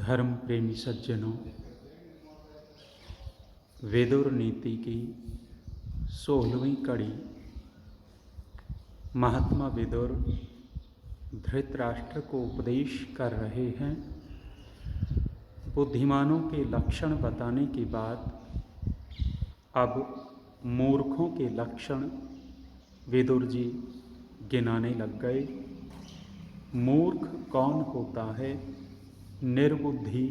धर्म प्रेमी सज्जनों, विदुर नीति की 16वीं कड़ी। महात्मा विदुर धृतराष्ट्र को उपदेश कर रहे हैं। बुद्धिमानों के लक्षण बताने के बाद अब मूर्खों के लक्षण विदुर जी गिनाने लग गए। मूर्ख कौन होता है, निर्बुद्धि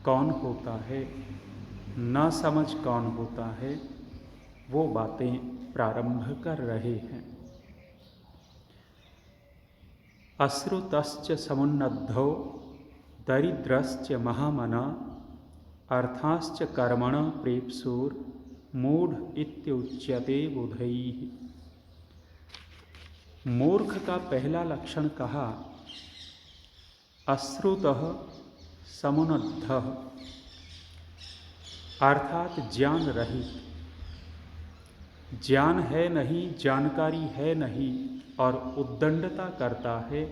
कौन होता है, ना समझ कौन होता है, वो बातें प्रारंभ कर रहे हैं। अश्रुतश्च समुन्नद्धो दरिद्रश्च महामना अर्थाश्च कर्मण प्रेप्सुर मूढ़ इत्युच्यते बुधैः। मूर्ख का पहला लक्षण कहा अश्रुतः समुन्नद्धः, अर्थात ज्ञान रहित। ज्ञान है नहीं, जानकारी है नहीं और उद्दंडता करता है,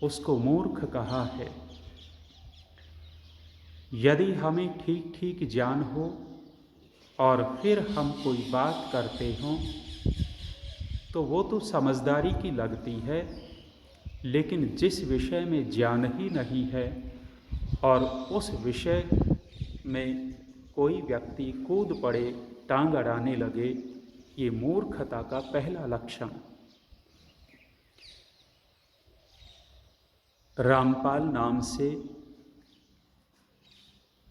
उसको मूर्ख कहा है। यदि हमें ठीक ठीक ज्ञान हो और फिर हम कोई बात करते हों तो वो तो समझदारी की लगती है, लेकिन जिस विषय में ज्ञान ही नहीं है और उस विषय में कोई व्यक्ति कूद पड़े, टांग अड़ाने लगे, ये मूर्खता का पहला लक्षण। रामपाल नाम से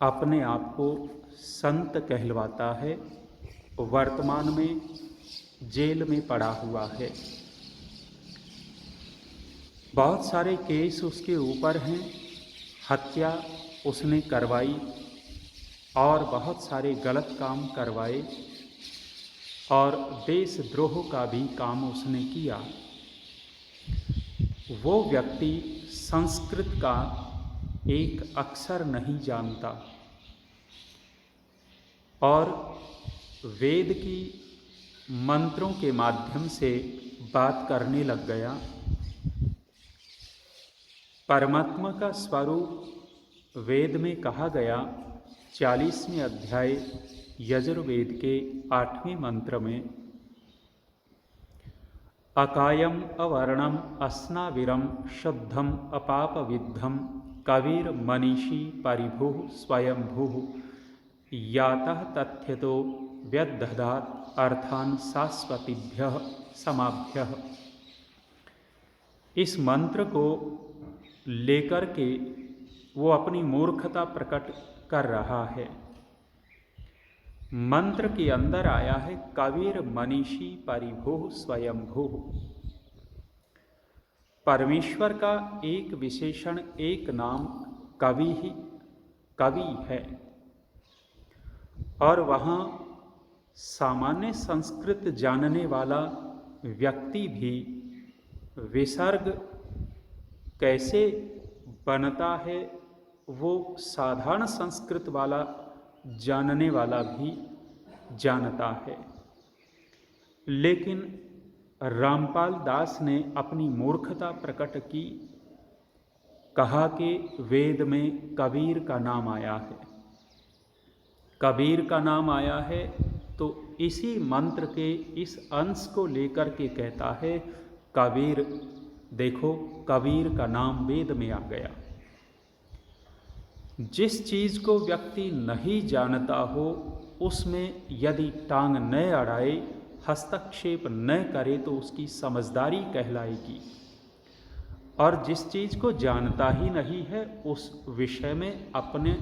अपने आप को संत कहलवाता है, वर्तमान में जेल में पड़ा हुआ है। बहुत सारे केस उसके ऊपर हैं, हत्या उसने करवाई और बहुत सारे गलत काम करवाए और देशद्रोह का भी काम उसने किया। वो व्यक्ति संस्कृत का एक अक्षर नहीं जानता और वेद की मंत्रों के माध्यम से बात करने लग गया। परमात्मा का स्वरूप वेद में कहा गया 40वें अध्याय यजुर्वेद के 8वें मंत्र में, अकायम अवर्णम अस्नाविरम शुद्धम अपापविद्धम कविर मनीषी परिभुः स्वयंभुः यातः तथ्यतो व्यदधात् अर्थान शाश्वतीभ्यः समाभ्यः। इस मंत्र को लेकर के वो अपनी मूर्खता प्रकट कर रहा है। मंत्र के अंदर आया है कविर मनीषी परिभुः स्वयंभुः। परमेश्वर का एक विशेषण, एक नाम कवि है और वहाँ सामान्य संस्कृत जानने वाला व्यक्ति भी विसर्ग कैसे बनता है वो साधारण संस्कृत वाला जानने वाला भी जानता है। लेकिन रामपाल दास ने अपनी मूर्खता प्रकट की, कहा कि वेद में कबीर का नाम आया है। कबीर का नाम आया है तो इसी मंत्र के इस अंश को लेकर के कहता है कबीर, देखो कबीर का नाम वेद में आ गया। जिस चीज को व्यक्ति नहीं जानता हो उसमें यदि टांग न अड़ाए, हस्तक्षेप न करे तो उसकी समझदारी कहलाएगी। और जिस चीज को जानता ही नहीं है उस विषय में अपने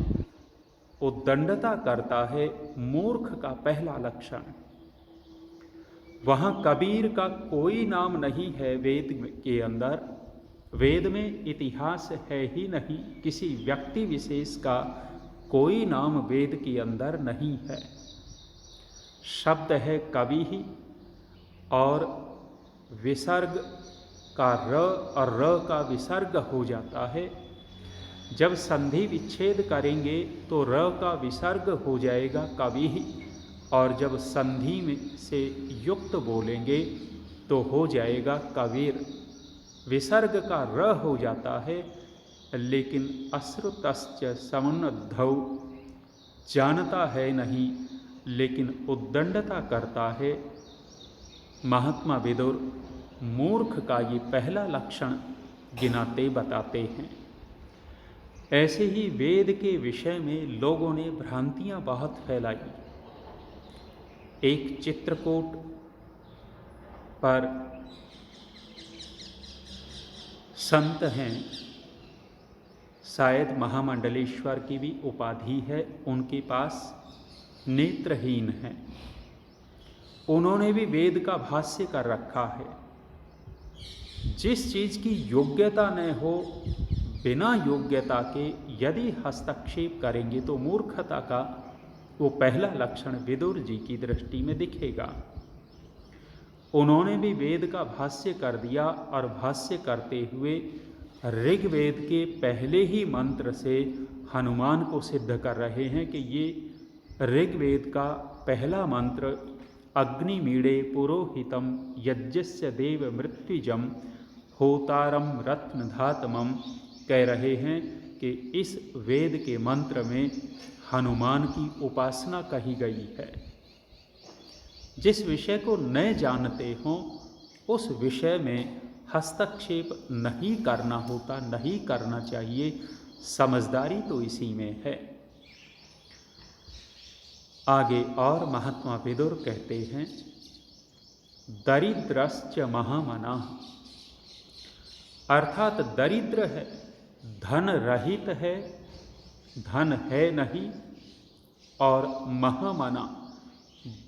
उद्दंडता करता है, मूर्ख का पहला लक्षण। वहाँ कबीर का कोई नाम नहीं है वेद के अंदर। वेद में इतिहास है ही नहीं, किसी व्यक्ति विशेष का कोई नाम वेद के अंदर नहीं है। शब्द है कवि ही और विसर्ग का र और र का विसर्ग हो जाता है। जब संधि विच्छेद करेंगे तो र का विसर्ग हो जाएगा कवि ही, और जब संधि में से युक्त बोलेंगे तो हो जाएगा कबीर। विसर्ग का र हो जाता है लेकिन अश्रुतश्च समुन्नद्धौ, जानता है नहीं लेकिन उद्दंडता करता है। महात्मा विदुर मूर्ख का ये पहला लक्षण गिनाते बताते हैं। ऐसे ही वेद के विषय में लोगों ने भ्रांतियां बहुत फैलाई। एक चित्रकूट पर संत हैं, शायद महामंडलेश्वर की भी उपाधि है, उनके पास नेत्रहीन है। उन्होंने भी वेद का भाष्य कर रखा है। जिस चीज़ की योग्यता न हो, बिना योग्यता के यदि हस्तक्षेप करेंगे तो मूर्खता का वो पहला लक्षण विदुर जी की दृष्टि में दिखेगा। उन्होंने भी वेद का भाष्य कर दिया और भाष्य करते हुए ऋग्वेद के पहले ही मंत्र से हनुमान को सिद्ध कर रहे हैं कि ये ऋग्वेद का पहला मंत्र अग्निमीड़े पुरोहितम यज्ञस्य देव मृत्युजम होतारम रत्नधातमम कह रहे हैं कि इस वेद के मंत्र में हनुमान की उपासना कही गई है। जिस विषय को न जानते हों उस विषय में हस्तक्षेप नहीं करना होता, नहीं करना चाहिए। समझदारी तो इसी में है। आगे और महात्मा विदुर कहते हैं, दरिद्रश्च महामनाः, अर्थात दरिद्र है, धन रहित है, धन है नहीं, और महामना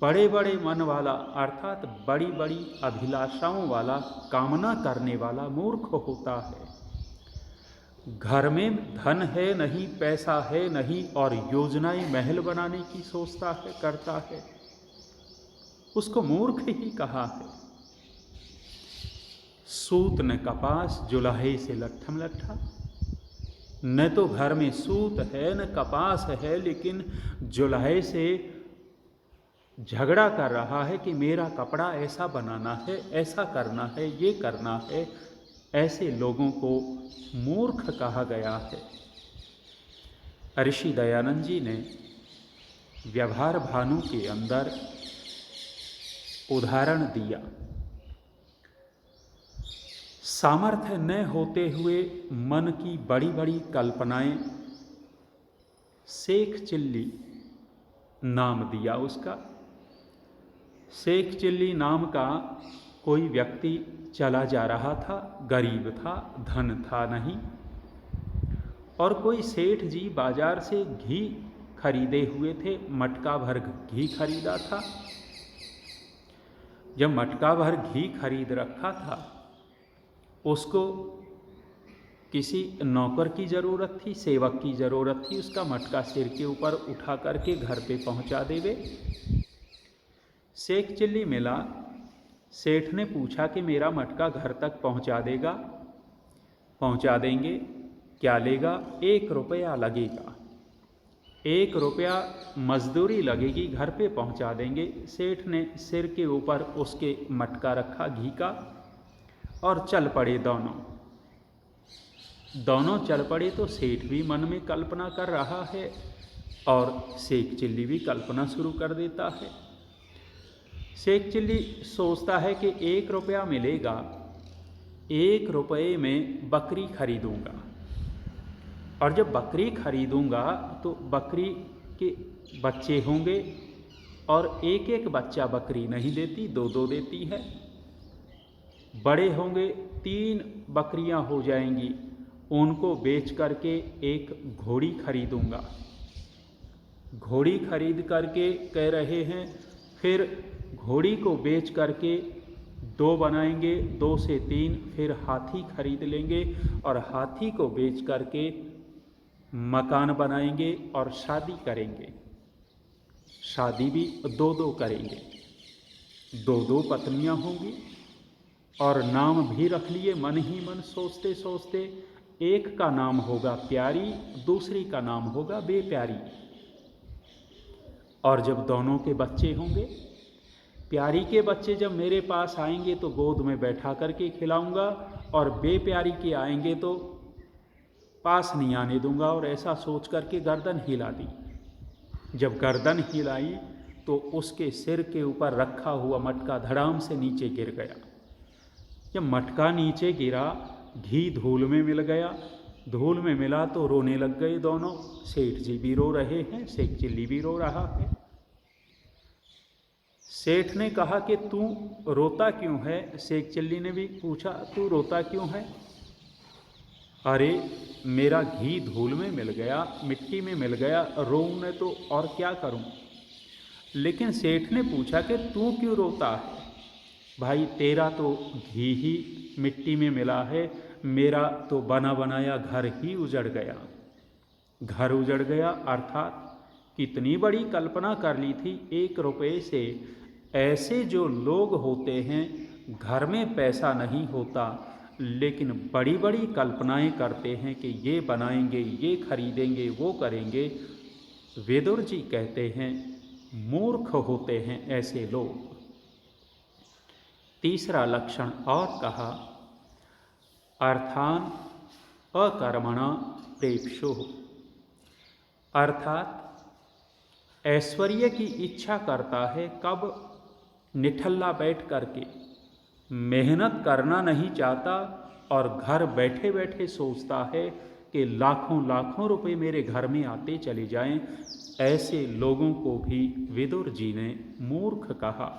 बड़े बड़े मन वाला, अर्थात बड़ी बड़ी अभिलाषाओं वाला, कामना करने वाला मूर्ख होता है। घर में धन है नहीं, पैसा है नहीं, और योजनाएं महल बनाने की सोचता है, करता है, उसको मूर्ख ही कहा है। सूत न कपास जुलाहे से लट्ठम लट्ठा, न तो घर में सूत है न कपास है, लेकिन जुलाहे से झगड़ा कर रहा है कि मेरा कपड़ा ऐसा बनाना है, ऐसा करना है, ये करना है। ऐसे लोगों को मूर्ख कहा गया है। ऋषि दयानंद जी ने व्यवहार भानु के अंदर उदाहरण दिया। सामर्थ्य न होते हुए मन की बड़ी बड़ी कल्पनाएं, शेख चिल्ली नाम दिया उसका। शेख चिल्ली नाम का कोई व्यक्ति चला जा रहा था, गरीब था, धन था नहीं, और कोई सेठ जी बाजार से घी खरीदे हुए थे, मटका भर घी खरीदा था। जब मटका भर घी खरीद रखा था, उसको किसी नौकर की ज़रूरत थी, सेवक की ज़रूरत थी, उसका मटका सिर के ऊपर उठा करके घर पे पहुंचा देवे। शेख चिल्ली मिला, सेठ ने पूछा कि मेरा मटका घर तक पहुंचा देगा? पहुंचा देंगे। क्या लेगा? 1 रुपया लगेगा। 1 रुपया मजदूरी लगेगी, घर पे पहुंचा देंगे। सेठ ने सिर के ऊपर उसके मटका रखा घी का और चल पड़े दोनों चल पड़े। तो सेठ भी मन में कल्पना कर रहा है और शेख चिल्ली भी कल्पना शुरू कर देता है। शेख चिल्ली सोचता है कि 1 रुपया मिलेगा, 1 रुपये में बकरी खरीदूंगा, और जब बकरी खरीदूंगा तो बकरी के बच्चे होंगे, और एक एक बच्चा बकरी नहीं देती, 2-2 देती है। बड़े होंगे, 3 बकरियां हो जाएंगी, उनको बेच करके एक घोड़ी खरीदूंगा। घोड़ी खरीद करके कह रहे हैं, फिर घोड़ी को बेच करके 2 बनाएंगे, 2 से 3, फिर हाथी खरीद लेंगे और हाथी को बेच करके मकान बनाएंगे और शादी करेंगे। शादी भी 2-2 करेंगे, 2-2 पत्नियां होंगी, और नाम भी रख लिए। मन ही मन सोचते सोचते, एक का नाम होगा प्यारी, दूसरी का नाम होगा बेप्यारी। और जब दोनों के बच्चे होंगे, प्यारी के बच्चे जब मेरे पास आएंगे तो गोद में बैठा करके खिलाऊंगा, और बेप्यारी के आएंगे तो पास नहीं आने दूंगा, और ऐसा सोच करके गर्दन हिला दी। जब गर्दन हिलाई तो उसके सिर के ऊपर रखा हुआ मटका धड़ाम से नीचे गिर गया। जब मटका नीचे गिरा, घी धूल में मिल गया। धूल में मिला तो रोने लग गए दोनों। सेठ जी भी रो रहे हैं, शेख चिल्ली भी रो रहा है। सेठ ने कहा कि तू रोता क्यों है? शेख चिल्ली ने भी पूछा, तू रोता क्यों है? अरे मेरा घी धूल में मिल गया, मिट्टी में मिल गया, रोऊं न तो और क्या करूं? लेकिन सेठ ने पूछा कि तू क्यों रोता है? भाई तेरा तो घी ही मिट्टी में मिला है, मेरा तो बना बनाया घर ही उजड़ गया। घर उजड़ गया अर्थात कितनी बड़ी कल्पना कर ली थी 1 रुपये से। ऐसे जो लोग होते हैं, घर में पैसा नहीं होता लेकिन बड़ी बड़ी कल्पनाएं करते हैं कि ये बनाएंगे, ये खरीदेंगे, वो करेंगे। विदुर जी कहते हैं मूर्ख होते हैं ऐसे लोग। तीसरा लक्षण और कहा, अर्थान अकर्मणा प्रेप्सुः, अर्थात ऐश्वर्य की इच्छा करता है कब? निठल्ला बैठ करके, मेहनत करना नहीं चाहता और घर बैठे बैठे सोचता है कि लाखों लाखों रुपए मेरे घर में आते चले जाएं। ऐसे लोगों को भी विदुर जी ने मूर्ख कहा।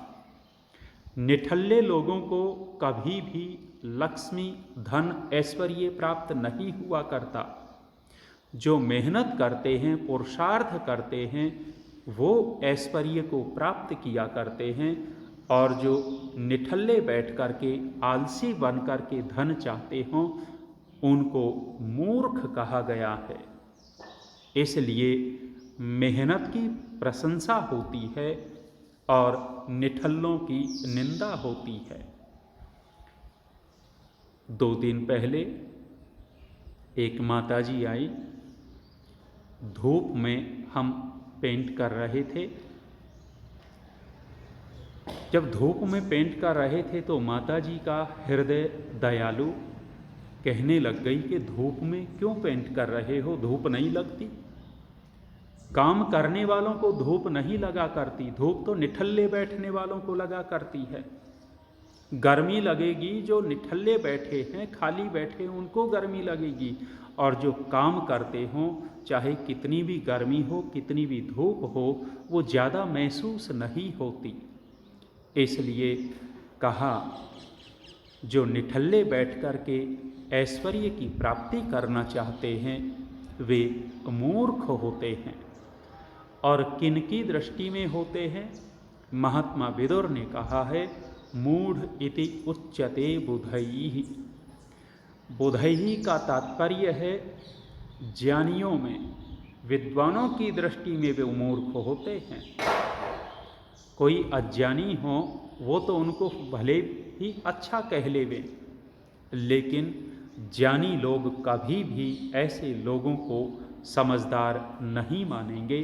निठल्ले लोगों को कभी भी लक्ष्मी, धन, ऐश्वर्य प्राप्त नहीं हुआ करता। जो मेहनत करते हैं, पुरुषार्थ करते हैं, वो ऐश्वर्य को प्राप्त किया करते हैं। और जो निठल्ले बैठ करके, आलसी बन करके धन चाहते हों, उनको मूर्ख कहा गया है। इसलिए मेहनत की प्रशंसा होती है और निठल्लों की निंदा होती है। 2 दिन पहले एक माताजी आई। धूप में हम पेंट कर रहे थे। जब धूप में पेंट कर रहे थे तो माताजी का हृदय दयालु कहने लग गई कि धूप में क्यों पेंट कर रहे हो? धूप नहीं लगती। काम करने वालों को धूप नहीं लगा करती, धूप तो निठल्ले बैठने वालों को लगा करती है। गर्मी लगेगी जो निठल्ले बैठे हैं, खाली बैठे, उनको गर्मी लगेगी। और जो काम करते हों, चाहे कितनी भी गर्मी हो, कितनी भी धूप हो, वो ज़्यादा महसूस नहीं होती। इसलिए कहा, जो निठल्ले बैठ कर के ऐश्वर्य की प्राप्ति करना चाहते हैं वे मूर्ख होते हैं। और किनकी दृष्टि में होते हैं? महात्मा विदुर ने कहा है, मूढ़ इति उच्यते बुधैः। बुधैः का तात्पर्य है ज्ञानियों में, विद्वानों की दृष्टि में वे मूर्ख होते हैं। कोई अज्ञानी हो वो तो उनको भले ही अच्छा कह लेवे, लेकिन ज्ञानी लोग कभी भी ऐसे लोगों को समझदार नहीं मानेंगे।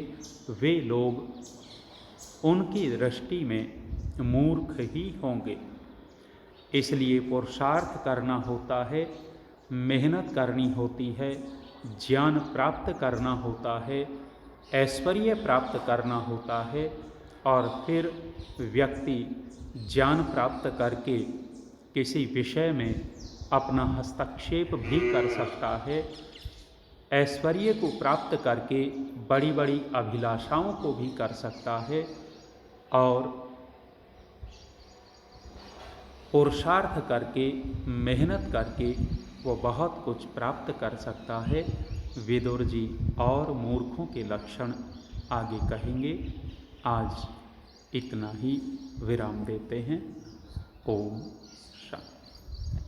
वे लोग उनकी दृष्टि में मूर्ख ही होंगे। इसलिए पुरुषार्थ करना होता है, मेहनत करनी होती है, ज्ञान प्राप्त करना होता है, ऐश्वर्य प्राप्त करना होता है, और फिर व्यक्ति ज्ञान प्राप्त करके किसी विषय में अपना हस्तक्षेप भी कर सकता है। ऐश्वर्य को प्राप्त करके बड़ी बड़ी अभिलाषाओं को भी कर सकता है, और पुरुषार्थ करके, मेहनत करके वो बहुत कुछ प्राप्त कर सकता है। विदुर जी और मूर्खों के लक्षण आगे कहेंगे। आज इतना ही विराम देते हैं। ओम